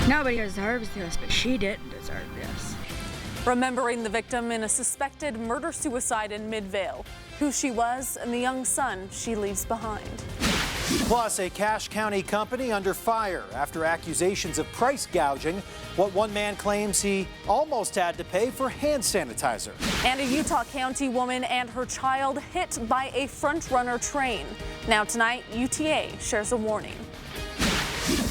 Nobody deserves this, but she didn't deserve this. Remembering the victim in a suspected murder-suicide in Midvale, who she was and the young son she leaves behind. Plus, a Cache County company under fire after accusations of price gouging, what one man claims he almost had to pay for hand sanitizer. And a Utah County woman and her child hit by a front-runner train. Now tonight, UTA shares a warning.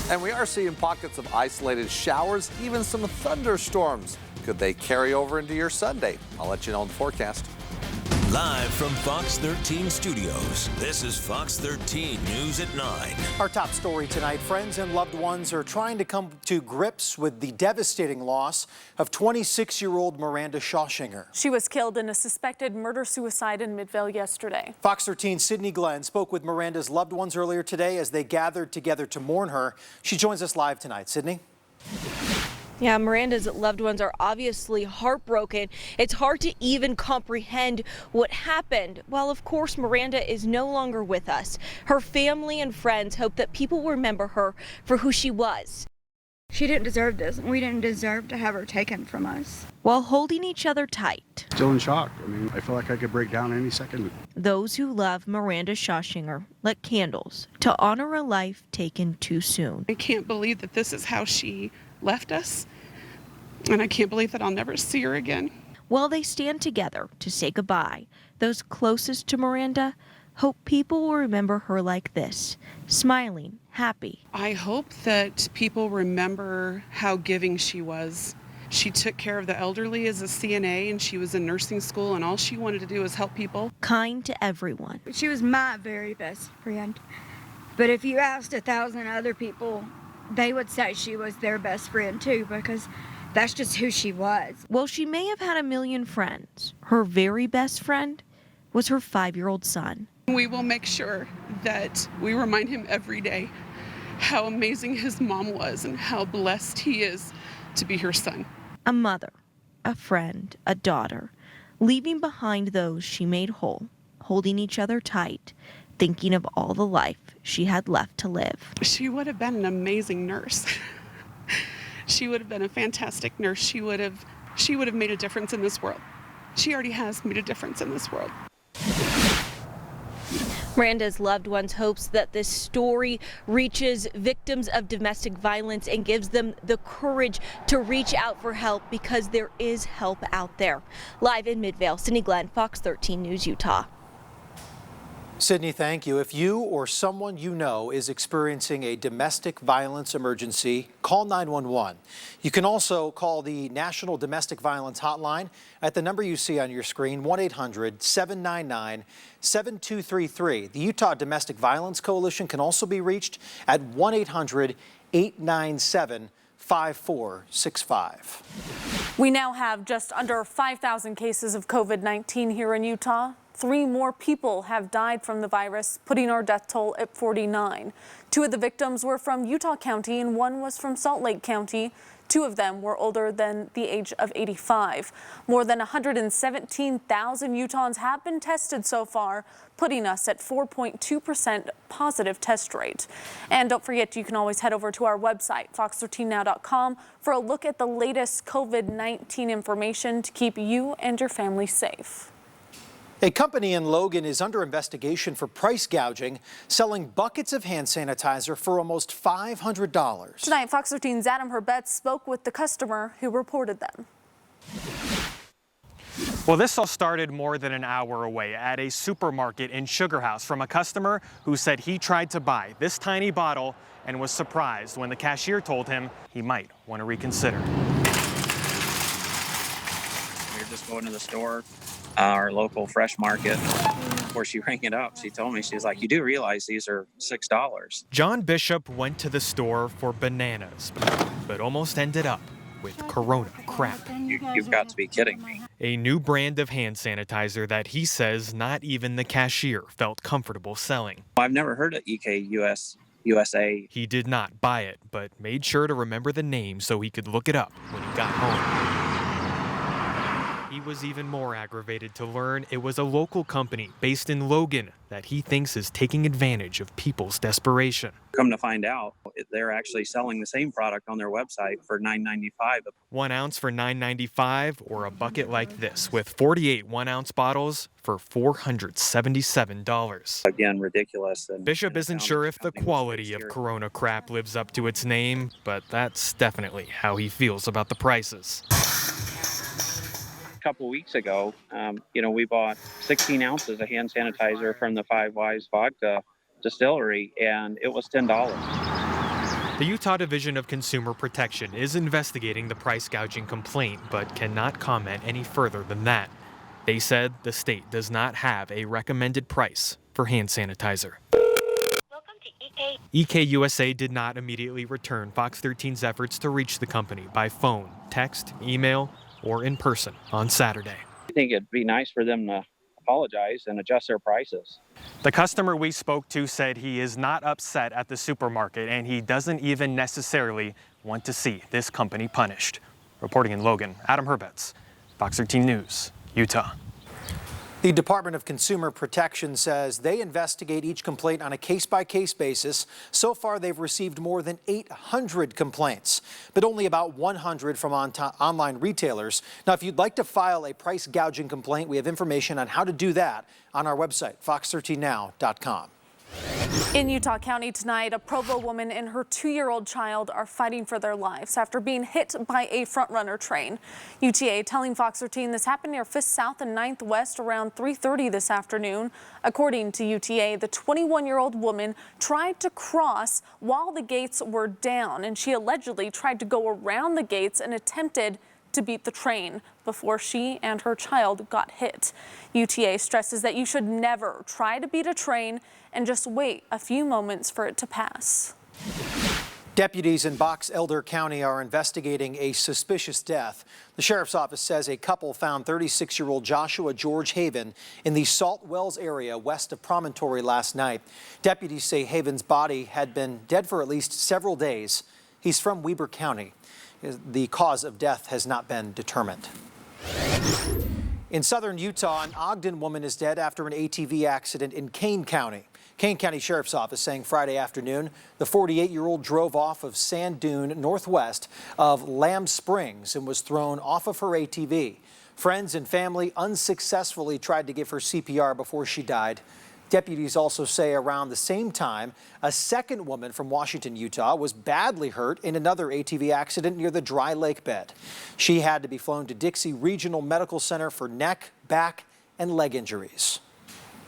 And we are seeing pockets of isolated showers, even some thunderstorms. Could they carry over into your Sunday? I'll let you know in the forecast. Live from Fox 13 Studios, this is Fox 13 News at 9. Our top story tonight, friends and loved ones are trying to come to grips with the devastating loss of 26-year-old Miranda Shawshinger. She was killed in a suspected murder-suicide in Midvale yesterday. Fox 13's Sydney Glenn spoke with Miranda's loved ones earlier today as they gathered together to mourn her. She joins us live tonight. Sydney? Yeah, Miranda's loved ones are obviously heartbroken. It's hard to even comprehend what happened. While of course Miranda is no longer with us, her family and friends hope that people will remember her for who she was. She didn't deserve this. We didn't deserve to have her taken from us. While holding each other tight. Still in shock. I mean, I feel like I could break down any second. Those who love Miranda Shawshinger lit candles to honor a life taken too soon. I can't believe that this is how she left us, and I can't believe that I'll never see her again. While they stand together to say goodbye, those closest to Miranda hope people will remember her like this, smiling, happy. I hope that people remember how giving she was. She took care of the elderly as a CNA, and she was in nursing school, and all she wanted to do was help people. Kind to everyone. She was my very best friend. But if you asked 1,000 other people, they would say she was their best friend too, because that's just who she was. Well, she may have had a million friends. Her very best friend was her 5-year-old son. We will make sure that we remind him every day how amazing his mom was and how blessed he is to be her son. A mother, a friend, a daughter, leaving behind those she made whole, holding each other tight, thinking of all the life she had left to live. She would have been an amazing nurse. She would have been a fantastic nurse. She would have made a difference in this world. She already has made a difference in this world. Miranda's loved ones hopes that this story reaches victims of domestic violence and gives them the courage to reach out for help, because there is help out there. Live in Midvale, Sydney Glenn, Fox 13 News, Utah. Sydney, thank you. If you or someone you know is experiencing a domestic violence emergency, call 911. You can also call the National Domestic Violence Hotline at the number you see on your screen, 1-800-799-7233. The Utah Domestic Violence Coalition can also be reached at 1-800-897-5465. We now have just under 5,000 cases of COVID-19 here in Utah. 3 more people have died from the virus, putting our death toll at 49. 2 of the victims were from Utah County and 1 was from Salt Lake County. 2 of them were older than the age of 85. More than 117,000 Utahns have been tested so far, putting us at 4.2% positive test rate. And don't forget, you can always head over to our website, fox13now.com, for a look at the latest COVID-19 information to keep you and your family safe. A company in Logan is under investigation for price gouging, selling buckets of hand sanitizer for almost $500. Tonight, Fox 13's Adam Herbett spoke with the customer who reported them. Well, this all started more than an hour away at a supermarket in Sugar House from a customer who said he tried to buy this tiny bottle and was surprised when the cashier told him he might want to reconsider. We were just going to the store, our local fresh market. Before she rang it up, she told me, she was like, "You do realize these are $6. John Bishop went to the store for bananas, but almost ended up with Corona crap. You've got to be kidding me. A new brand of hand sanitizer that he says not even the cashier felt comfortable selling. I've never heard of USA. He did not buy it, but made sure to remember the name so he could look it up when he got home. He was even more aggravated to learn it was a local company based in Logan that he thinks is taking advantage of people's desperation. Come to find out, they're actually selling the same product on their website for $9.95. 1 ounce for $9.95, or a bucket like this with 48 1-ounce bottles for $477. Again, ridiculous. And Bishop isn't sure if the quality of Corona crap lives up to its name, but that's definitely how he feels about the prices. A couple weeks ago, we bought 16 ounces of hand sanitizer from the Five Wise Vodka distillery, and it was $10. The Utah Division of Consumer Protection is investigating the price gouging complaint, but cannot comment any further than that. They said the state does not have a recommended price for hand sanitizer. Welcome to EK. EK USA did not immediately return Fox 13's efforts to reach the company by phone, text, email, or in person on Saturday. I think it'd be nice for them to apologize and adjust their prices. The customer we spoke to said he is not upset at the supermarket, and he doesn't even necessarily want to see this company punished. Reporting in Logan, Adam Herbets, Fox 13 News, Utah. The Department of Consumer Protection says they investigate each complaint on a case-by-case basis. So far, they've received more than 800 complaints, but only about 100 from online retailers. Now, if you'd like to file a price gouging complaint, we have information on how to do that on our website, fox13now.com. In Utah County tonight, a Provo woman and her 2-year-old child are fighting for their lives after being hit by a front-runner train. UTA telling Fox 13 this happened near 5th South and 9th West around 3:30 this afternoon. According to UTA, the 21-year-old woman tried to cross while the gates were down, and she allegedly tried to go around the gates and attempted to beat the train before she and her child got hit. UTA stresses that you should never try to beat a train and just wait a few moments for it to pass. Deputies in Box Elder County are investigating a suspicious death. The sheriff's office says a couple found 36-year-old Joshua George Haven in the Salt Wells area west of Promontory last night. Deputies say Haven's body had been dead for at least several days. He's from Weber County. The cause of death has not been determined. In southern Utah, an Ogden woman is dead after an ATV accident in Kane County. Kane County Sheriff's Office saying Friday afternoon, the 48-year-old drove off of Sand Dune northwest of Lamb Springs and was thrown off of her ATV. Friends and family unsuccessfully tried to give her CPR before she died. Deputies also say around the same time, a second woman from Washington, Utah, was badly hurt in another ATV accident near the Dry Lake bed. She had to be flown to Dixie Regional Medical Center for neck, back, and leg injuries.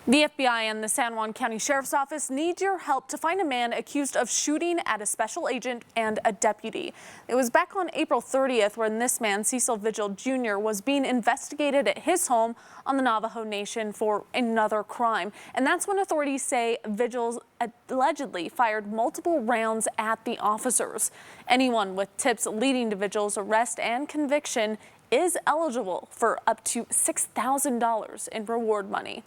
The FBI and the San Juan County Sheriff's Office need your help to find a man accused of shooting at a special agent and a deputy. It was back on April 30th when this man, Cecil Vigil Jr., was being investigated at his home on the Navajo Nation for another crime. And that's when authorities say Vigil allegedly fired multiple rounds at the officers. Anyone with tips leading to Vigil's arrest and conviction is eligible for up to $6,000 in reward money.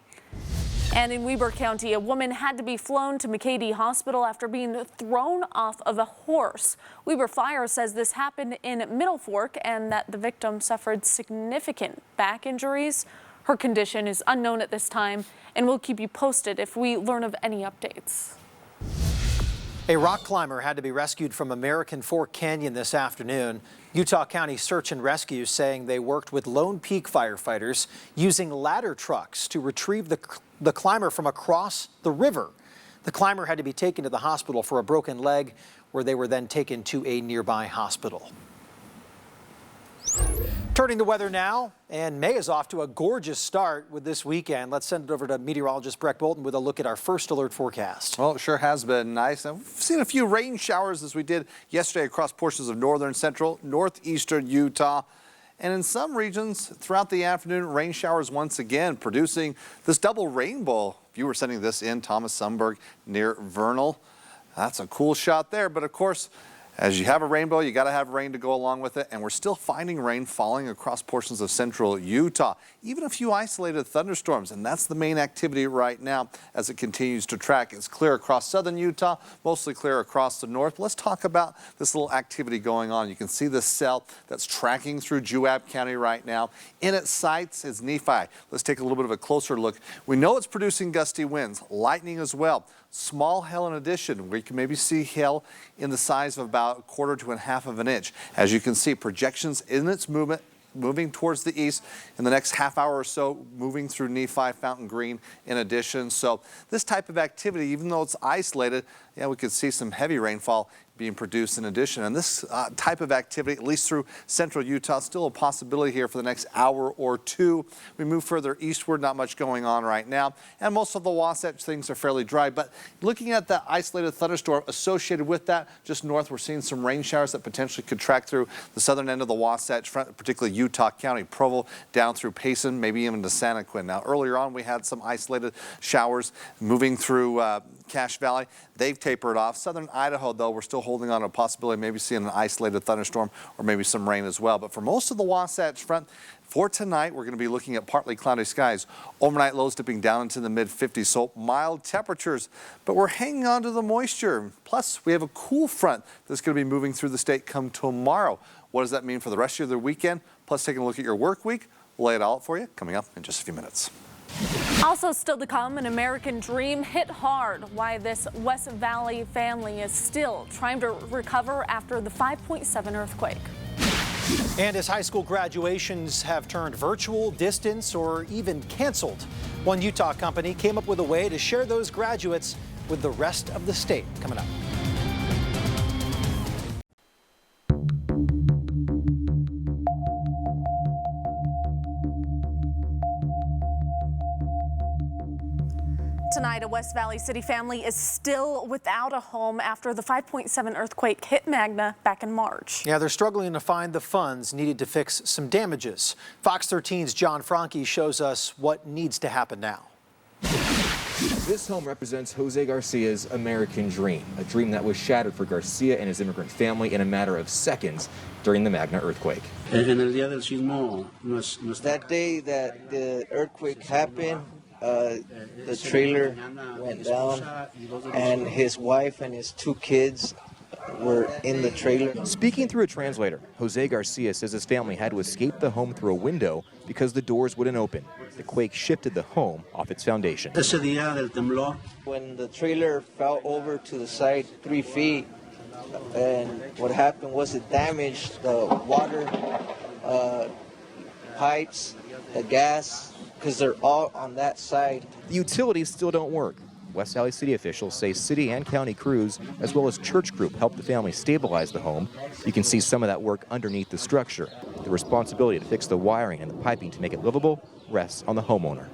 And in Weber County, a woman had to be flown to McKay-Dee Hospital after being thrown off of a horse. Weber Fire says this happened in Middle Fork and that the victim suffered significant back injuries. Her condition is unknown at this time, and we'll keep you posted if we learn of any updates. A rock climber had to be rescued from American Fork Canyon this afternoon. Utah County Search and Rescue saying they worked with Lone Peak firefighters using ladder trucks to retrieve the climber from across the river. The climber had to be taken to the hospital for a broken leg, where they were then taken to a nearby hospital. Turning to weather now, and May is off to a gorgeous start with this weekend. Let's send it over to meteorologist Breck Bolton with a look at our first alert forecast. Well, it sure has been nice. And we've seen a few rain showers as we did yesterday across portions of northern, central, northeastern Utah. And in some regions throughout the afternoon, rain showers once again, producing this double rainbow. If you were sending this in, Thomas Sundberg near Vernal. That's a cool shot there. But of course, As you have a rainbow, you got to have rain to go along with it, and we're still finding rain falling across portions of central Utah. Even a few isolated thunderstorms, and that's the main activity right now as it continues to track. It's clear across southern Utah, mostly clear across the north. Let's talk about this little activity going on. You can see this cell that's tracking through Juab County right now. In its sights is Nephi. Let's take a little bit of a closer look. We know it's producing gusty winds, lightning as well. Small hail in addition, where you can maybe see hail in the size of about 1/4 to 1/2 of an inch. As you can see, projections in its movement, moving towards the east in the next half hour or so, moving through Nephi, Fountain Green in addition. So this type of activity, even though it's isolated, yeah, we could see some heavy rainfall being produced in addition. And this type of activity, at least through central Utah, still a possibility here for the next hour or two. We move further eastward, not much going on right now. And most of the Wasatch, things are fairly dry. But looking at the isolated thunderstorm associated with that, just north, we're seeing some rain showers that potentially could track through the southern end of the Wasatch Front, particularly Utah County, Provo, down through Payson, maybe even to Santaquin. Now, earlier on, we had some isolated showers moving through Cache Valley. They've tapered off. Southern Idaho, though, we're still holding on to a possibility of maybe seeing an isolated thunderstorm or maybe some rain as well. But for most of the Wasatch Front, for tonight, we're going to be looking at partly cloudy skies. Overnight lows dipping down into the mid-50s, so mild temperatures. But we're hanging on to the moisture. Plus, we have a cool front that's going to be moving through the state come tomorrow. What does that mean for the rest of the weekend? Plus, taking a look at your work week. We'll lay it all out for you coming up in just a few minutes. Also still to come, an American dream hit hard. Why this West Valley family is still trying to recover after the 5.7 earthquake. And as high school graduations have turned virtual, distance, or even canceled, one Utah company came up with a way to share those graduates with the rest of the state. Coming up. Tonight, a West Valley City family is still without a home after the 5.7 earthquake hit Magna back in March. Yeah, they're struggling to find the funds needed to fix some damages. Fox 13's John Franke shows us what needs to happen now. This home represents Jose Garcia's American dream, a dream that was shattered for Garcia and his immigrant family in a matter of seconds during the Magna earthquake. That day that the earthquake happened, the trailer went down, and his wife and his 2 kids were in the trailer. Speaking through a translator, Jose Garcia says his family had to escape the home through a window because the doors wouldn't open. The quake shifted the home off its foundation. When the trailer fell over to the side 3 feet, and what happened was it damaged the water pipes, the gas, because they're all on that side. The utilities still don't work. West Valley City officials say city and county crews, as well as church group, helped the family stabilize the home. You can see some of that work underneath the structure. The responsibility to fix the wiring and the piping to make it livable rests on the homeowner.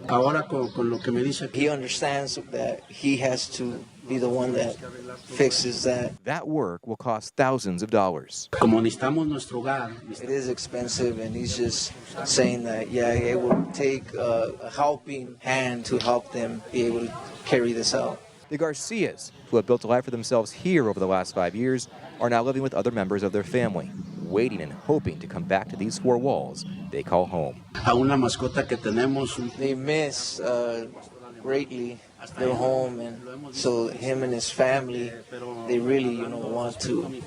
He understands that he has to be the one that fixes that. That work will cost thousands of dollars. It is expensive, and he's just saying that, yeah, it will take a helping hand to help them be able to carry this out. The Garcias, who have built a life for themselves here over the last 5 years, are now living with other members of their family, waiting and hoping to come back to these 4 walls they call home. They miss greatly their home, and so him and his family, they really, want to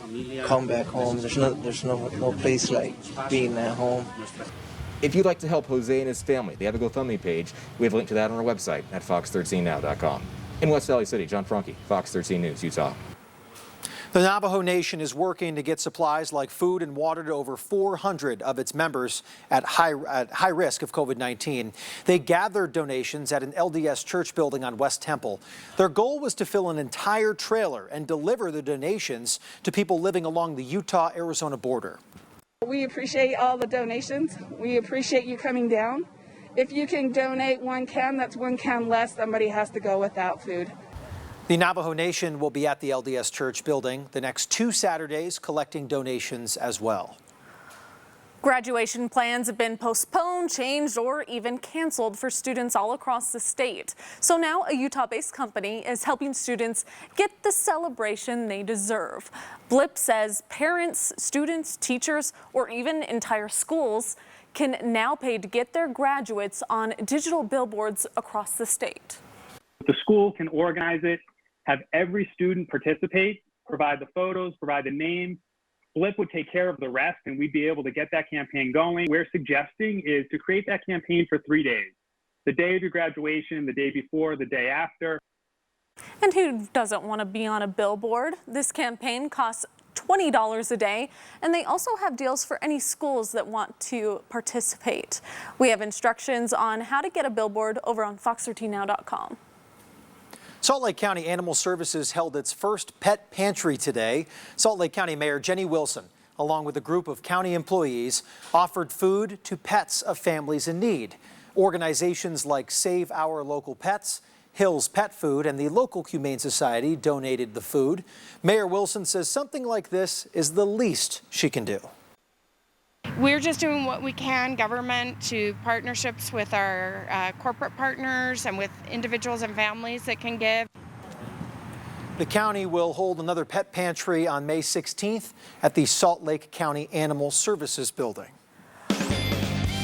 come back home. There's no place like being at home. If you'd like to help Jose and his family, they have a GoFundMe page. We have a link to that on our website at fox13now.com. In West Valley City, John Franke, Fox 13 News, Utah. The Navajo Nation is working to get supplies like food and water to over 400 of its members at high risk of COVID-19. They gathered donations at an LDS church building on West Temple. Their goal was to fill an entire trailer and deliver the donations to people living along the Utah-Arizona border. We appreciate all the donations. We appreciate you coming down. If you can donate 1 can, that's 1 can less. Somebody has to go without food. The Navajo Nation will be at the LDS Church building the next 2 Saturdays collecting donations as well. Graduation plans have been postponed, changed, or even canceled for students all across the state. So now a Utah-based company is helping students get the celebration they deserve. Blip says parents, students, teachers, or even entire schools can now pay to get their graduates on digital billboards across the state. The school can organize it, have every student participate, provide the photos, provide the name. Blip would take care of the rest, and we'd be able to get that campaign going. We're suggesting is to create that campaign for 3 days. The day of your graduation, the day before, the day after. And who doesn't want to be on a billboard? This campaign costs $20 a day, and they also have deals for any schools that want to participate. We have instructions on how to get a billboard over on fox13now.com. Salt Lake County Animal Services held its first pet pantry today. Salt Lake County Mayor Jenny Wilson, along with a group of county employees, offered food to pets of families in need. Organizations like Save Our Local Pets, Hills Pet Food, and the local Humane Society donated the food. Mayor Wilson says something like this is the least she can do. We're just doing what we can, government to partnerships with our corporate partners and with individuals and families that can give. The county will hold another pet pantry on May 16th at the Salt Lake County Animal Services Building.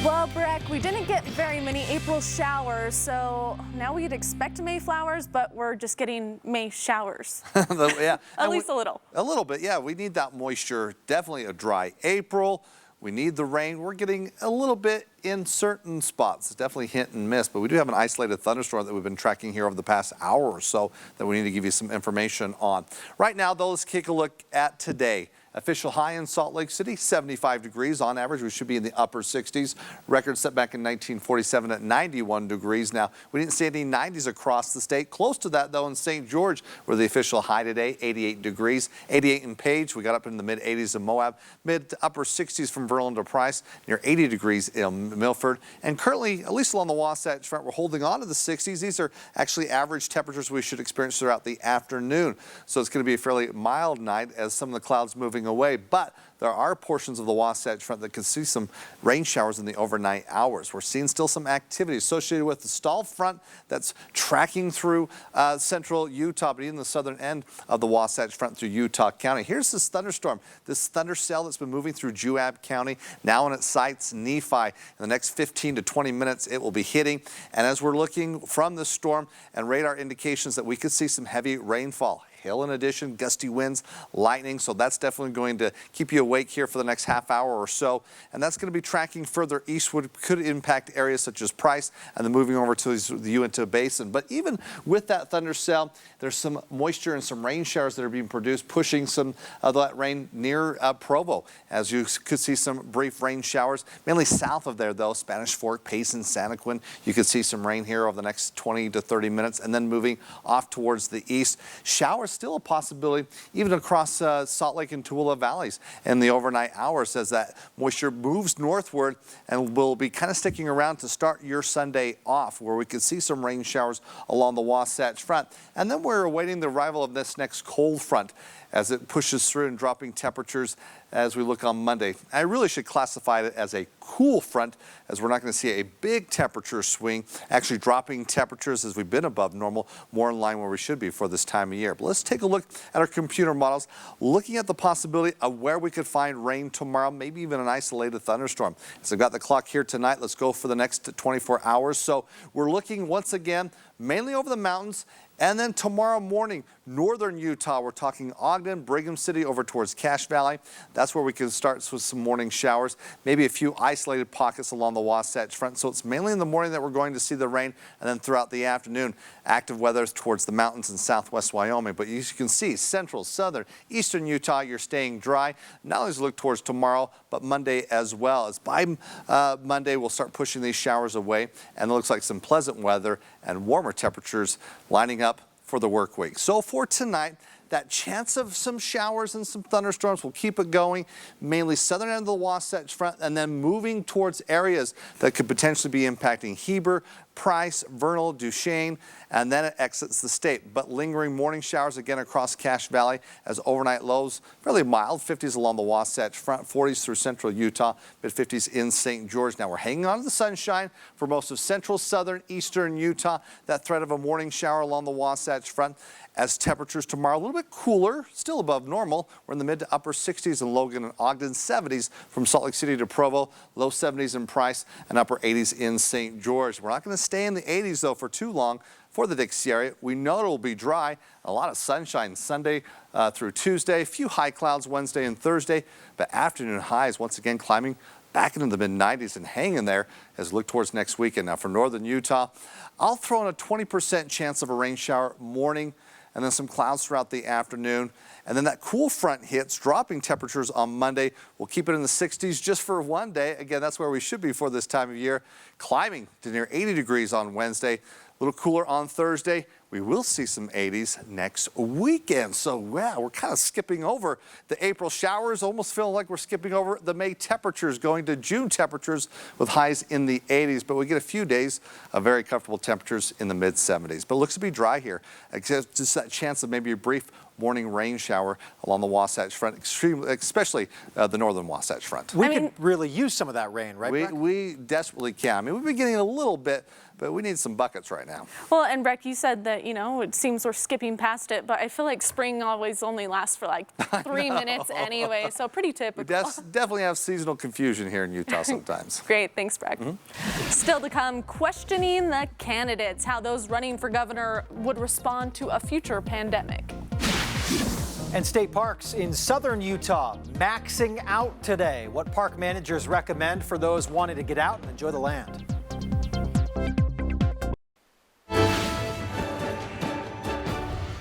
Well, Breck, we didn't get very many April showers, so now we'd expect May flowers, but we're just getting May showers. Yeah, At least a little. A little bit, yeah. We need that moisture. Definitely a dry April. We need the rain. We're getting a little bit in certain spots. It's definitely hit and miss, but we do have an isolated thunderstorm that we've been tracking here over the past hour or so that we need to give you some information on. Right now, though, let's take a look at today. Official high in Salt Lake City, 75 degrees on average. We should be in the upper 60s. Record set back in 1947 at 91 degrees. Now, we didn't see any 90s across the state. Close to that, though, in St. George, where the official high today, 88 degrees. 88 in Page. We got up in the mid-80s in Moab. Mid to upper 60s from Verlin to Price. Near 80 degrees in Milford. And currently, at least along the Wasatch Front, we're holding on to the 60s. These are actually average temperatures we should experience throughout the afternoon. So it's going to be a fairly mild night as some of the clouds moving away, but there are portions of the Wasatch Front that can see some rain showers in the overnight hours. We're seeing still some activity associated with the stalled front that's tracking through central Utah, but even the southern end of the Wasatch Front through Utah County. Here's this thunderstorm, this thunder cell that's been moving through Juab County, now in its sights Nephi. In the next 15 to 20 minutes, it will be hitting. And as we're looking from this storm and radar indications that we could see some heavy rainfall. Hail in addition, gusty winds, lightning, so that's definitely going to keep you awake here for the next half hour or so. And that's going to be tracking further eastward, could impact areas such as Price and then moving over to the Uinta Basin. But even with that thunder cell, there's some moisture and some rain showers that are being produced, pushing some of that rain near Provo. As you could see some brief rain showers, mainly south of there though, Spanish Fork, Payson, Santaquin. You could see some rain here over the next 20 to 30 minutes and then moving off towards the east. Showers still a possibility even across Salt Lake and Tooele valleys in the overnight hours as that moisture moves northward and will be kind of sticking around to start your Sunday off, where we could see some rain showers along the Wasatch Front. And then we're awaiting the arrival of this next cold front as it pushes through and dropping temperatures as we look on Monday. I really should classify it as a cool front, as we're not going to see a big temperature swing, actually dropping temperatures as we've been above normal, more in line where we should be for this time of year. But let's take a look at our computer models, looking at the possibility of where we could find rain tomorrow, maybe even an isolated thunderstorm. So I've got the clock here tonight. Let's go for the next 24 hours. So we're looking once again mainly over the mountains. And then tomorrow morning, northern Utah, we're talking Ogden, Brigham City over towards Cache Valley. That's where we can start with some morning showers, maybe a few isolated pockets along the Wasatch Front. So it's mainly in the morning that we're going to see the rain, and then throughout the afternoon, active weather towards the mountains in southwest Wyoming. But as you can see, central, southern, eastern Utah, you're staying dry. Not only as we look towards tomorrow, but Monday as well. As by Monday, we'll start pushing these showers away, and it looks like some pleasant weather and warmer temperatures lining up for the work week. So for tonight, that chance of some showers and some thunderstorms will keep it going, mainly southern end of the Wasatch Front, and then moving towards areas that could potentially be impacting Heber, Price, Vernal, Duchesne, and then it exits the state. But lingering morning showers again across Cache Valley as overnight lows fairly mild, 50s along the Wasatch Front, 40s through central Utah, mid-50s in St. George. Now we're hanging on to the sunshine for most of central, southern, eastern Utah. That threat of a morning shower along the Wasatch Front. As temperatures tomorrow a little bit cooler, still above normal. We're in the mid to upper 60s in Logan and Ogden, 70s from Salt Lake City to Provo, low 70s in Price, and upper 80s in St. George. We're not going to stay in the 80s though for too long for the Dixie area. We know it'll be dry, a lot of sunshine Sunday through Tuesday, a few high clouds Wednesday and Thursday, but afternoon highs once again climbing back into the mid-90s and hanging there as we look towards next weekend. Now for northern Utah, I'll throw in a 20% chance of a rain shower morning, and then some clouds throughout the afternoon. And then that cool front hits, dropping temperatures on Monday. We'll keep it in the 60s just for one day. Again, that's where we should be for this time of year. Climbing to near 80 degrees on Wednesday. A little cooler on Thursday. We will see some 80s next weekend. So, wow, we're kind of skipping over the April showers, almost feeling like we're skipping over the May temperatures, going to June temperatures with highs in the 80s. But we get a few days of very comfortable temperatures in the mid-70s. But it looks to be dry here. Just that chance of maybe a brief morning rain shower along the Wasatch Front, especially the northern Wasatch Front. We could really use some of that rain, right, Breck? We desperately can. I mean, we've been getting a little bit, but we need some buckets right now. Well, and Breck, you said that, you know, it seems we're skipping past it, but I feel like spring always only lasts for like 3 minutes anyway, so pretty typical. We definitely have seasonal confusion here in Utah sometimes. Great, thanks, Breck. Still to come, questioning the candidates, how those running for governor would respond to a future pandemic. And state parks in southern Utah maxing out today. What park managers recommend for those wanting to get out and enjoy the land.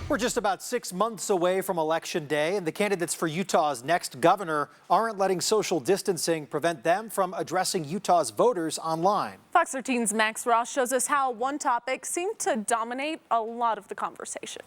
We're just about 6 months away from Election Day, and the candidates for Utah's next governor aren't letting social distancing prevent them from addressing Utah's voters online. Fox 13's Max Ross shows us how one topic seemed to dominate a lot of the conversation.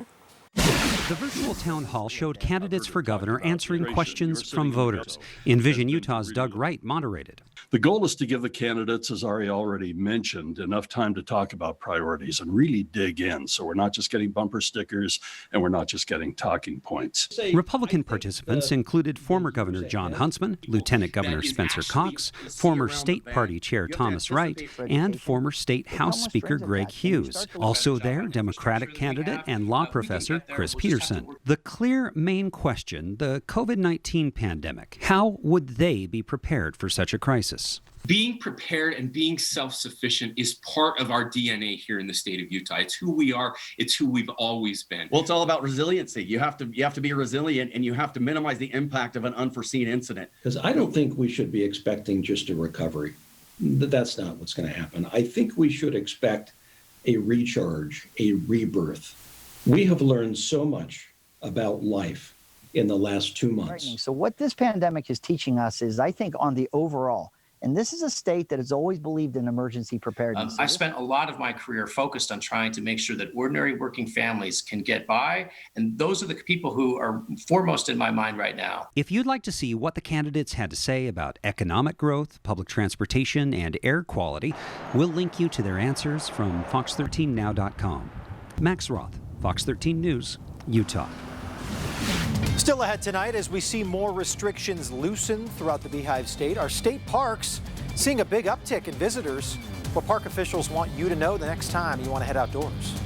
The virtual town hall showed candidates for governor answering questions from voters. Envision Utah's Doug Wright moderated. The goal is to give the candidates, as Ari already mentioned, enough time to talk about priorities and really dig in. So we're not just getting bumper stickers and we're not just getting talking points. Republican participants included former Governor John Huntsman, Lieutenant Governor Spencer Cox, former State Party Chair Thomas Wright, and former State House Speaker Greg Hughes. Also there, Democratic candidate and law professor Chris Peterson. The clear main question, the COVID-19 pandemic. How would they be prepared for such a crisis? Being prepared and being self-sufficient is part of our DNA here in the state of Utah. It's who we are. It's who we've always been. Well, it's all about resiliency. You have to be resilient, and you have to minimize the impact of an unforeseen incident. Because I don't think we should be expecting just a recovery. That's not what's going to happen. I think we should expect a recharge, a rebirth. We have learned so much about life in the last 2 months. So what this pandemic is teaching us is, I think, on the overall, and this is a state that has always believed in emergency preparedness. I spent a lot of my career focused on trying to make sure that ordinary working families can get by, and those are the people who are foremost in my mind right now. If you'd like to see what the candidates had to say about economic growth, public transportation, and air quality, we'll link you to their answers from fox13now.com. Max Roth, Fox 13 News, Utah. Still ahead tonight as we see more restrictions loosen throughout the Beehive State. Our state parks seeing a big uptick in visitors. What park officials want you to know the next time you want to head outdoors.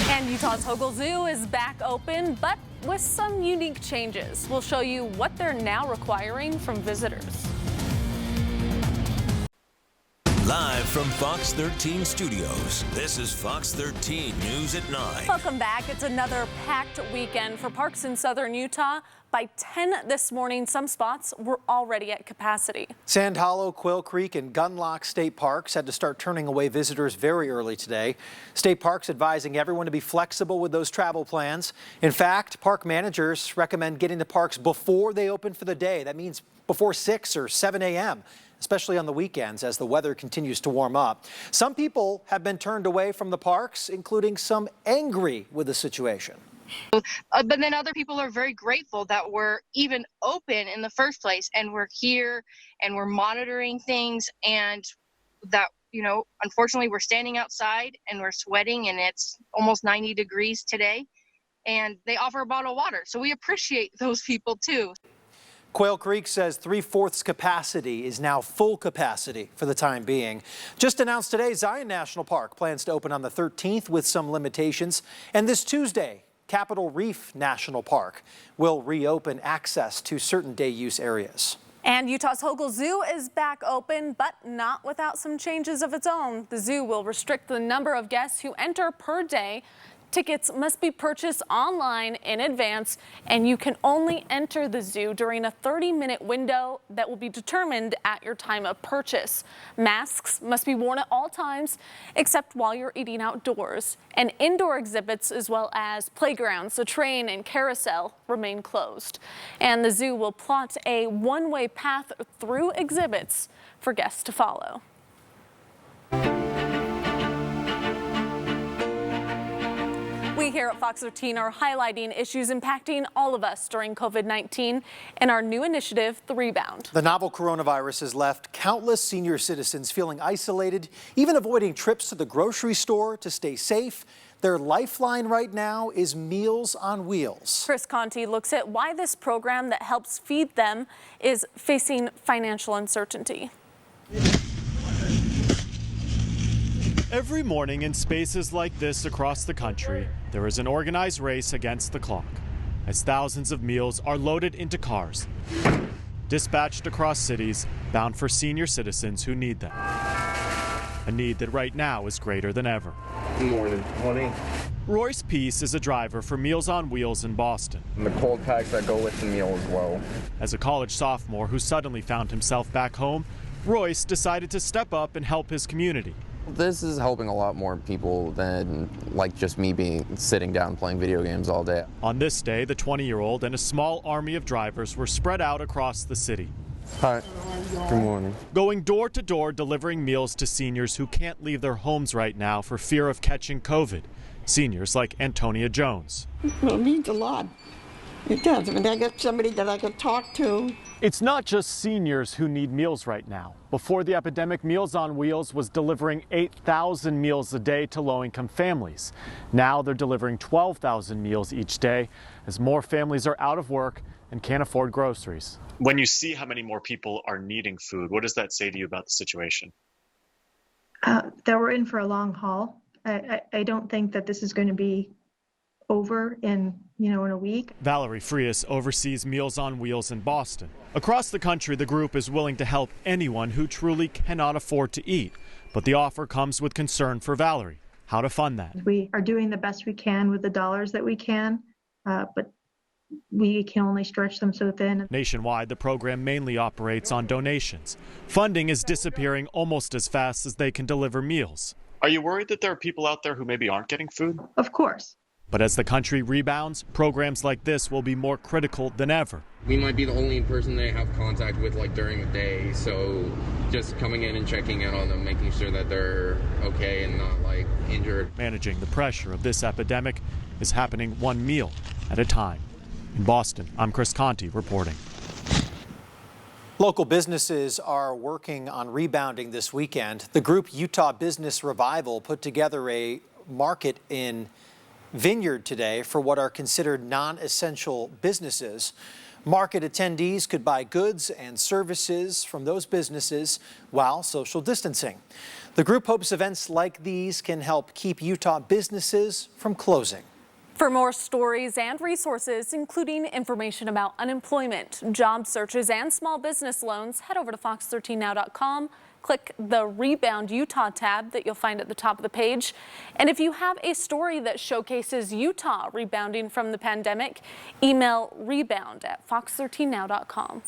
And Utah's Hogle Zoo is back open, but with some unique changes. We'll show you what they're now requiring from visitors. Live from Fox 13 Studios, this is Fox 13 News at 9. Welcome back. It's another packed weekend for parks in southern Utah. By 10 this morning, some spots were already at capacity. Sand Hollow, Quail Creek, and Gunlock State Parks had to start turning away visitors very early today. State Parks advising everyone to be flexible with those travel plans. In fact, park managers recommend getting to parks before they open for the day. That means before 6 or 7 a.m., especially on the weekends as the weather continues to warm up. Some people have been turned away from the parks, including some angry with the situation. But then other people are very grateful that we're even open in the first place, and we're here and we're monitoring things, and that, you know, unfortunately we're standing outside and we're sweating and it's almost 90 degrees today, and they offer a bottle of water. So we appreciate those people too. Quail Creek says 3/4 capacity is now full capacity for the time being. Just announced today, Zion National Park plans to open on the 13th with some limitations. And this Tuesday, Capitol Reef National Park will reopen access to certain day use areas. And Utah's Hogle Zoo is back open, but not without some changes of its own. The zoo will restrict the number of guests who enter per day. Tickets must be purchased online in advance, and you can only enter the zoo during a 30-minute window that will be determined at your time of purchase. Masks must be worn at all times, except while you're eating outdoors. And indoor exhibits, as well as playgrounds, the train and carousel, remain closed. And the zoo will plot a one-way path through exhibits for guests to follow. We here at Fox 13 are highlighting issues impacting all of us during COVID-19 and our new initiative, The Rebound. The novel coronavirus has left countless senior citizens feeling isolated, even avoiding trips to the grocery store to stay safe. Their lifeline right now is Meals on Wheels. Chris Conti looks at why this program that helps feed them is facing financial uncertainty. Every morning in spaces like this across the country, there is an organized race against the clock, as thousands of meals are loaded into cars, dispatched across cities, bound for senior citizens who need them. A need that right now is greater than ever. Good morning. Morning. Royce Peace is a driver for Meals on Wheels in Boston. And the cold packs that go with the meal as well. As a college sophomore who suddenly found himself back home, Royce decided to step up and help his community. This is helping a lot more people than like just me sitting down playing video games all day. On this day, the 20-year-old and a small army of drivers were spread out across the city. Hi. Good morning. Going door to door delivering meals to seniors who can't leave their homes right now for fear of catching COVID. Seniors like Antonia Jones. Well, it means a lot. It does. I mean, I got somebody that I can talk to. It's not just seniors who need meals right now. Before the epidemic, Meals on Wheels was delivering 8,000 meals a day to low-income families. Now they're delivering 12,000 meals each day as more families are out of work and can't afford groceries. When you see how many more people are needing food, what does that say to you about the situation? That we're in for a long haul. I don't think that this is going to be over in a week. Valerie Frias oversees Meals on Wheels in Boston. Across the country, the group is willing to help anyone who truly cannot afford to eat. But the offer comes with concern for Valerie. How to fund that? We are doing the best we can with the dollars that we can, but we can only stretch them so thin. Nationwide, the program mainly operates on donations. Funding is disappearing almost as fast as they can deliver meals. Are you worried that there are people out there who maybe aren't getting food? Of course. But as the country rebounds, programs like this will be more critical than ever. We might be the only person they have contact with during the day, so just coming in and checking in on them, making sure that they're okay and not injured. Managing the pressure of this epidemic is happening one meal at a time. In Boston, I'm Chris Conti reporting. Local businesses are working on rebounding this weekend. The group Utah Business Revival put together a market in Vineyard today for what are considered non-essential businesses. Market attendees could buy goods and services from those businesses while social distancing. The group hopes events like these can help keep Utah businesses from closing. For more stories and resources, including information about unemployment, job searches, and small business loans, head over to fox13now.com. Click the Rebound Utah tab that you'll find at the top of the page. And if you have a story that showcases Utah rebounding from the pandemic, email rebound@fox13now.com.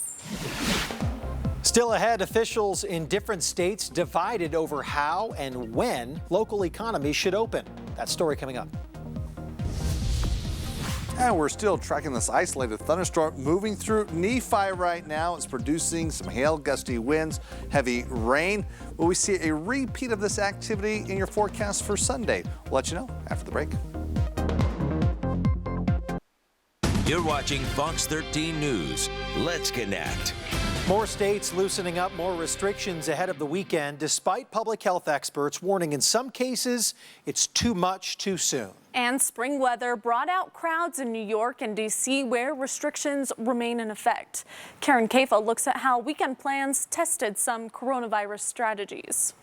Still ahead, officials in different states divided over how and when local economies should open. That story coming up. And we're still tracking this isolated thunderstorm moving through Nephi right now. It's producing some hail, gusty winds, heavy rain. Will we see a repeat of this activity in your forecast for Sunday? We'll let you know after the break. You're watching Fox 13 News. Let's connect. More states loosening up more restrictions ahead of the weekend, despite public health experts warning in some cases it's too much too soon. And spring weather brought out crowds in New York and D.C. where restrictions remain in effect. Karen Kafa looks at how weekend plans tested some coronavirus strategies.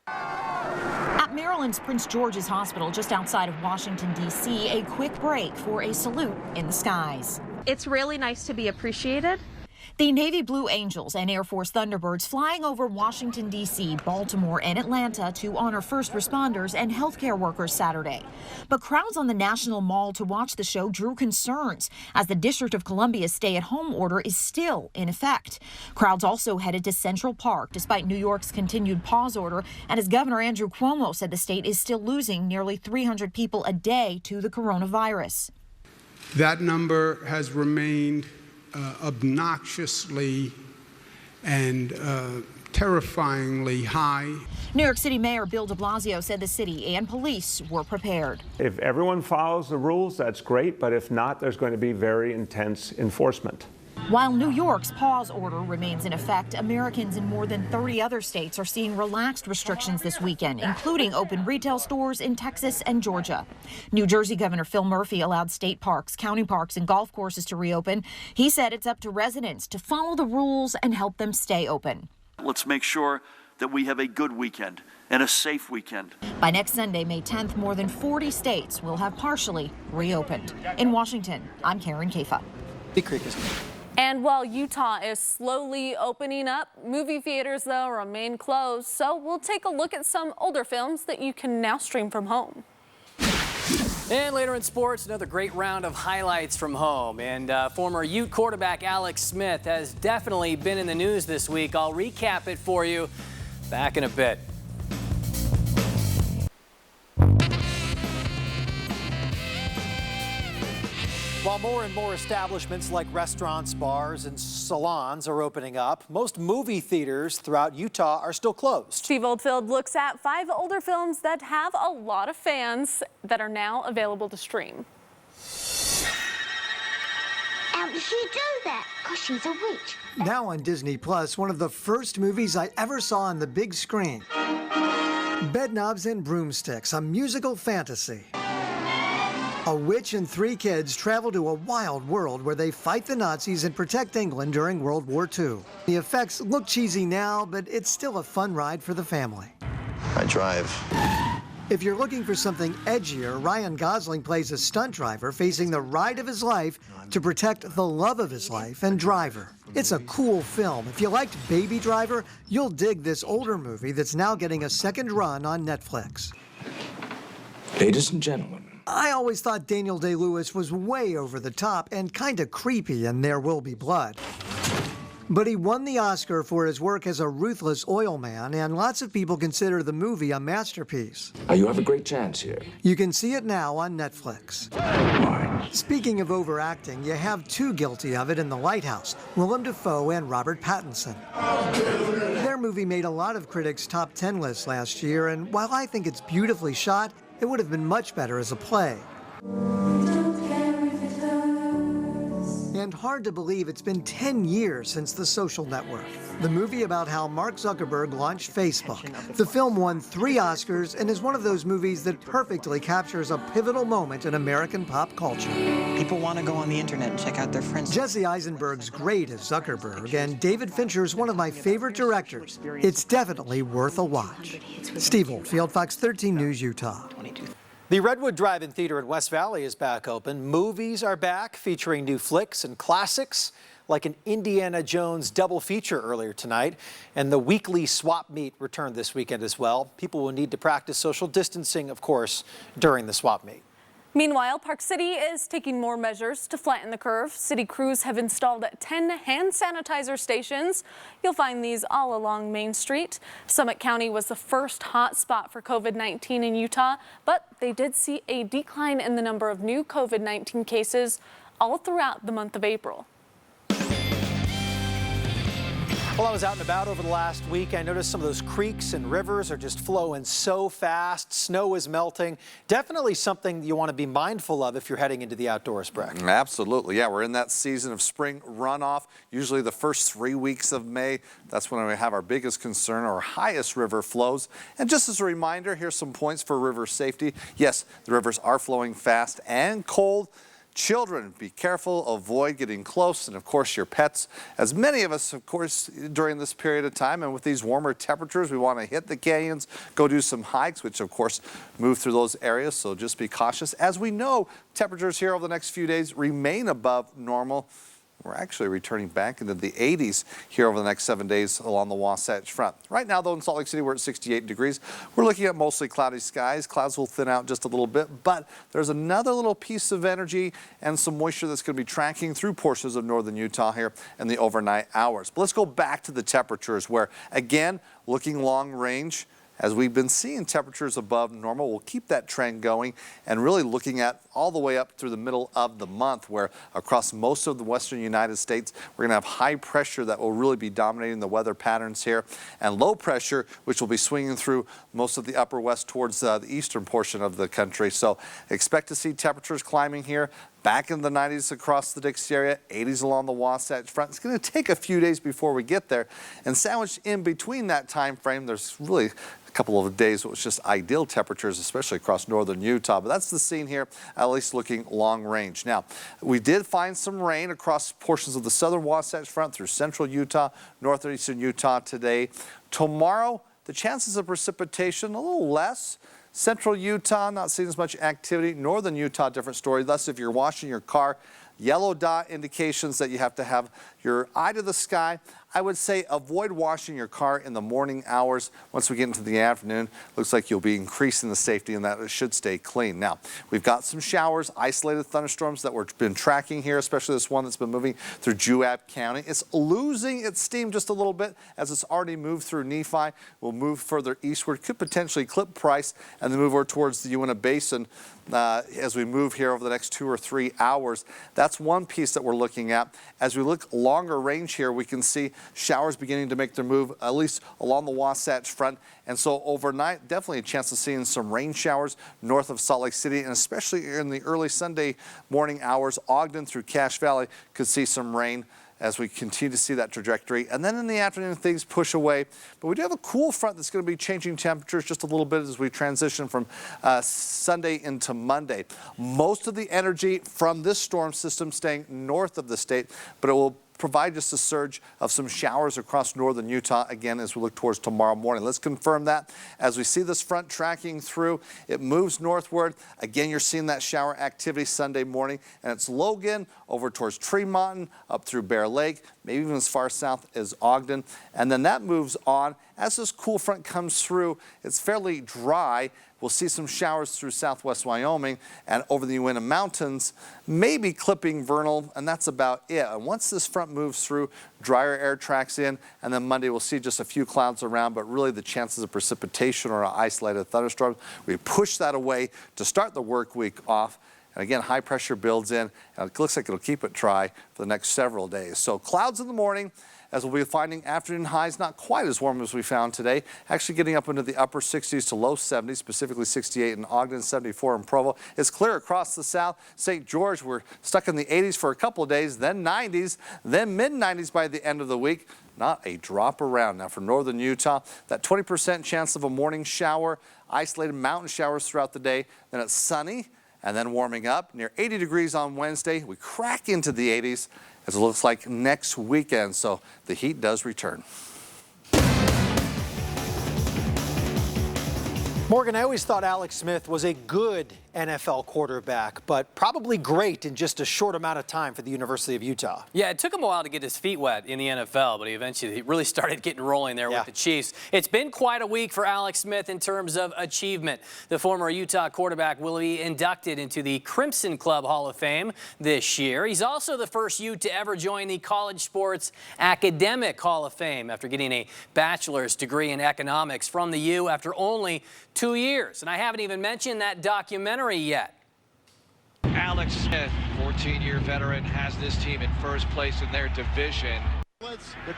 At Maryland's Prince George's Hospital just outside of Washington, D.C., a quick break for a salute in the skies. It's really nice to be appreciated. The Navy Blue Angels and Air Force Thunderbirds flying over Washington, D.C., Baltimore, and Atlanta to honor first responders and healthcare workers Saturday. But crowds on the National Mall to watch the show drew concerns as the District of Columbia's stay-at-home order is still in effect. Crowds also headed to Central Park despite New York's continued pause order, and as Governor Andrew Cuomo said the state is still losing nearly 300 people a day to the coronavirus. That number has remained obnoxiously and terrifyingly high. New York City Mayor Bill de Blasio said the city and police were prepared. If everyone follows the rules, that's great, but if not, there's going to be very intense enforcement. While New York's pause order remains in effect, Americans in more than 30 other states are seeing relaxed restrictions this weekend, including open retail stores in Texas and Georgia. New Jersey Governor Phil Murphy allowed state parks, county parks, and golf courses to reopen. He said it's up to residents to follow the rules and help them stay open. Let's make sure that we have a good weekend and a safe weekend. By next Sunday, May 10th, more than 40 states will have partially reopened. In Washington, I'm Karen Kafa. And while Utah is slowly opening up, movie theaters, though, remain closed. So we'll take a look at some older films that you can now stream from home. And later in sports, another great round of highlights from home. And former Ute quarterback Alex Smith has definitely been in the news this week. I'll recap it for you back in a bit. While more and more establishments like restaurants, bars, and salons are opening up, most movie theaters throughout Utah are still closed. Steve Oldfield looks at 5 older films that have a lot of fans that are now available to stream. How did she do that? Because she's a witch. Now on Disney Plus, one of the first movies I ever saw on the big screen. Bedknobs and Broomsticks, a musical fantasy. A witch and 3 kids travel to a wild world where they fight the Nazis and protect England during World War II. The effects look cheesy now, but it's still a fun ride for the family. I drive. If you're looking for something edgier, Ryan Gosling plays a stunt driver facing the ride of his life to protect the love of his life and Driver. It's a cool film. If you liked Baby Driver, you'll dig this older movie that's now getting a second run on Netflix. Ladies and gentlemen. I always thought Daniel Day-Lewis was way over the top and kind of creepy in There Will Be Blood. But he won the Oscar for his work as a ruthless oil man, and lots of people consider the movie a masterpiece. You have a great chance here. You can see it now on Netflix. Speaking of overacting, you have 2 guilty of it in The Lighthouse, Willem Dafoe and Robert Pattinson. Their movie made a lot of critics' top 10 lists last year, and while I think it's beautifully shot, it would have been much better as a play. And hard to believe it's been 10 years since The Social Network, the movie about how Mark Zuckerberg launched Facebook. The film won 3 Oscars and is one of those movies that perfectly captures a pivotal moment in American pop culture. People want to go on the internet and check out their friends. Jesse Eisenberg's great as Zuckerberg, and David Fincher's one of my favorite directors. It's definitely worth a watch. Steve Oldfield, Fox 13 News, Utah. The Redwood Drive-In Theater in West Valley is back open. Movies are back, featuring new flicks and classics, like an Indiana Jones double feature earlier tonight. And the weekly swap meet returned this weekend as well. People will need to practice social distancing, of course, during the swap meet. Meanwhile, Park City is taking more measures to flatten the curve. City crews have installed 10 hand sanitizer stations. You'll find these all along Main Street. Summit County was the first hot spot for COVID-19 in Utah, but they did see a decline in the number of new COVID-19 cases all throughout the month of April. Well, I was out and about over the last week. I noticed some of those creeks and rivers are just flowing so fast. Snow is melting. Definitely something you want to be mindful of if you're heading into the outdoors, Breck. Absolutely. Yeah, we're in that season of spring runoff. Usually the first 3 weeks of May. That's when we have our biggest concern, our highest river flows. And just as a reminder, here's some points for river safety. Yes, the rivers are flowing fast and cold. Children, be careful, avoid getting close, and of course your pets. As many of us, of course, during this period of time and with these warmer temperatures, we want to hit the canyons, go do some hikes, which of course move through those areas, so just be cautious. As we know, temperatures here over the next few days remain above normal. We're actually returning back into the 80s here over the next 7 days along the Wasatch Front. Right now, though, in Salt Lake City, we're at 68 degrees. We're looking at mostly cloudy skies. Clouds will thin out just a little bit, but there's another little piece of energy and some moisture that's going to be tracking through portions of northern Utah here in the overnight hours. But let's go back to the temperatures where, again, looking long range. As we've been seeing temperatures above normal, we'll keep that trend going and really looking at all the way up through the middle of the month, where across most of the western United States, we're going to have high pressure that will really be dominating the weather patterns here, and low pressure, which will be swinging through most of the upper west towards the eastern portion of the country. So expect to see temperatures climbing here. Back in the 90s across the Dixie area, 80s along the Wasatch Front. It's going to take a few days before we get there. And sandwiched in between that time frame, there's really a couple of days it was just ideal temperatures, especially across northern Utah. But that's the scene here, at least looking long range. Now, we did find some rain across portions of the southern Wasatch Front through central Utah, northeastern Utah today. Tomorrow, the chances of precipitation a little less. Central Utah, not seeing as much activity. Northern Utah, different story. Thus, if you're washing your car, yellow dot indications that you have to have your eye to the sky. I would say avoid washing your car in the morning hours. Once we get into the afternoon, looks like you'll be increasing the safety and that it should stay clean. Now, we've got some showers, isolated thunderstorms that we've been tracking here, especially this one that's been moving through Juab County. It's losing its steam just a little bit as it's already moved through Nephi. We'll move further eastward, could potentially clip Price and then move over towards the Uinta Basin as we move here over the next 2 or 3 hours. That's one piece that we're looking at. As we look longer range here, we can see showers beginning to make their move, at least along the Wasatch Front. And so overnight, definitely a chance of seeing some rain showers north of Salt Lake City, and especially in the early Sunday morning hours, Ogden through Cache Valley could see some rain as we continue to see that trajectory. And then in the afternoon, things push away. But we do have a cool front that's going to be changing temperatures just a little bit as we transition from Sunday into Monday. Most of the energy from this storm system staying north of the state, but it will provide just a surge of some showers across northern Utah again as we look towards tomorrow morning. Let's confirm that. As we see this front tracking through, it moves northward. Again, you're seeing that shower activity Sunday morning, and it's Logan over towards Tremonton, up through Bear Lake, maybe even as far south as Ogden. And then that moves on. As this cool front comes through, it's fairly dry. We'll see some showers through southwest Wyoming and over the Uinta Mountains, maybe clipping Vernal, and that's about it. And once this front moves through, drier air tracks in, and then Monday we'll see just a few clouds around, but really the chances of precipitation or isolated thunderstorms, we push that away to start the work week off. And again, high pressure builds in, and it looks like it'll keep it dry for the next several days. So clouds in the morning, as we'll be finding afternoon highs not quite as warm as we found today, actually getting up into the upper 60s to low 70s, specifically 68 in Ogden, 74 in Provo. It's clear across the south. St. George, we're stuck in the 80s for a couple of days, then 90s, then mid-90s by the end of the week. Not a drop around. Now for northern Utah, that 20% chance of a morning shower, isolated mountain showers throughout the day. Then it's sunny and then warming up near 80 degrees on Wednesday. We crack into the 80s. As it looks like next weekend, so the heat does return. Morgan, I always thought Alex Smith was a good NFL quarterback, but probably great in just a short amount of time for the University of Utah. Yeah, it took him a while to get his feet wet in the NFL, but he eventually really started getting rolling there with the Chiefs. It's been quite a week for Alex Smith in terms of achievement. The former Utah quarterback will be inducted into the Crimson Club Hall of Fame this year. He's also the first Ute to ever join the College Sports Academic Hall of Fame after getting a bachelor's degree in economics from the U after only 2 years. And I haven't even mentioned that documentary yet. Alex Smith, 14-year veteran, has this team in first place in their division.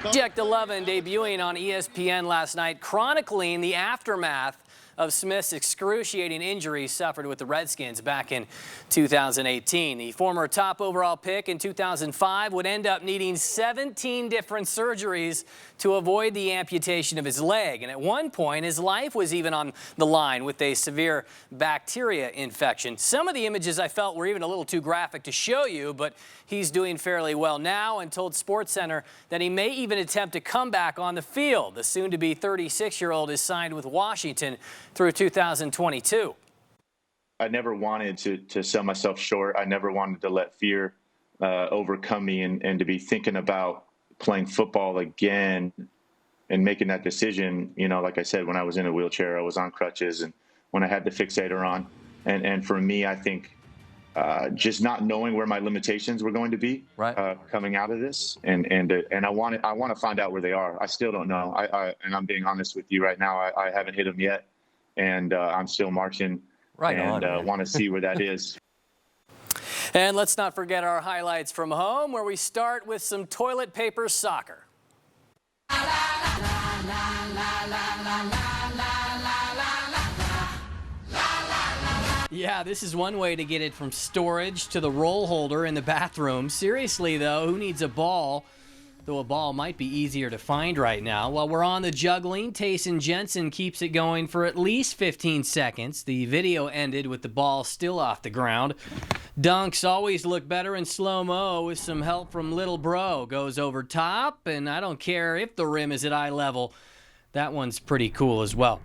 Project 11 debuting on ESPN last night, chronicling the aftermath of Smith's excruciating injuries suffered with the Redskins back in 2018. The former top overall pick in 2005 would end up needing 17 different surgeries to avoid the amputation of his leg. And at one point, his life was even on the line with a severe bacteria infection. Some of the images I felt were even a little too graphic to show you, but he's doing fairly well now and told SportsCenter that he may even attempt to come back on the field. The soon-to-be 36-year-old is signed with Washington through 2022. I never wanted to sell myself short. I never wanted to let fear overcome me and to be thinking about playing football again and making that decision. You know, like I said, when I was in a wheelchair, I was on crutches, and when I had the fixator on. And for me, I think just not knowing where my limitations were going to be coming out of this, and I want to find out where they are. I still don't know. And I'm being honest with you right now. I haven't hit them yet, and I'm still marching. Want to see where that is. And let's not forget our highlights from home, where we start with some toilet paper soccer. Yeah, this is one way to get it from storage to the roll holder in the bathroom. Seriously, though, who needs a ball? Though a ball might be easier to find right now. While we're on the juggling, Tayson Jensen keeps it going for at least 15 seconds. The video ended with the ball still off the ground. Dunks always look better in slow-mo with some help from Little Bro. Goes over top, and I don't care if the rim is at eye level. That one's pretty cool as well.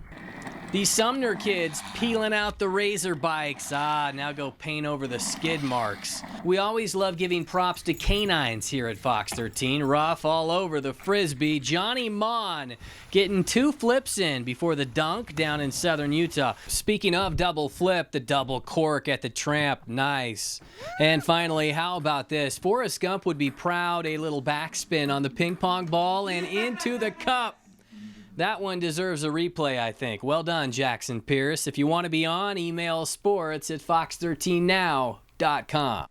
The Sumner kids peeling out the razor bikes. Now go paint over the skid marks. We always love giving props to canines here at Fox 13. Rough all over the Frisbee. Johnny Mon getting 2 flips in before the dunk down in southern Utah. Speaking of double flip, the double cork at the Tramp. Nice. And finally, how about this? Forrest Gump would be proud. A little backspin on the ping pong ball and into the cup. That one deserves a replay, I think. Well done, Jackson Pierce. If you want to be on, email sports@fox13now.com.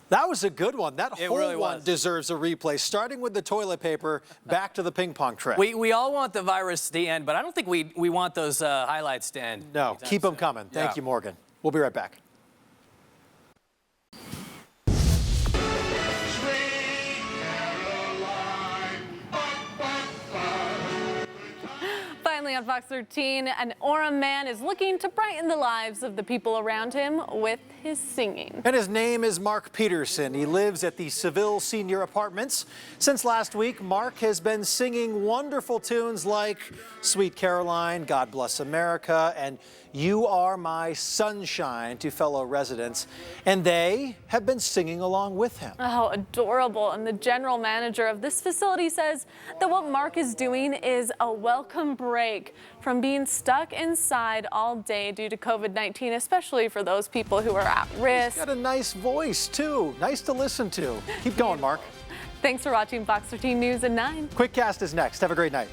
That was a good one. That whole really one deserves a replay, starting with the toilet paper, back to the ping pong trick. We all want the virus to end, but I don't think we want those highlights to end. No, keep them coming. Thank you, Morgan. We'll be right back. Finally on Fox 13, an Orem man is looking to brighten the lives of the people around him with his singing. And his name is Mark Peterson. He lives at the Seville Senior Apartments. Since last week, Mark has been singing wonderful tunes like Sweet Caroline, God Bless America, and You Are My Sunshine to fellow residents. And they have been singing along with him. Oh, adorable. And the general manager of this facility says that what Mark is doing is a welcome break from being stuck inside all day due to COVID-19, especially for those people who are at risk. He's got a nice voice, too. Nice to listen to. Keep going, Mark. Thanks for watching Fox 13 News at 9. Quick Cast is next. Have a great night.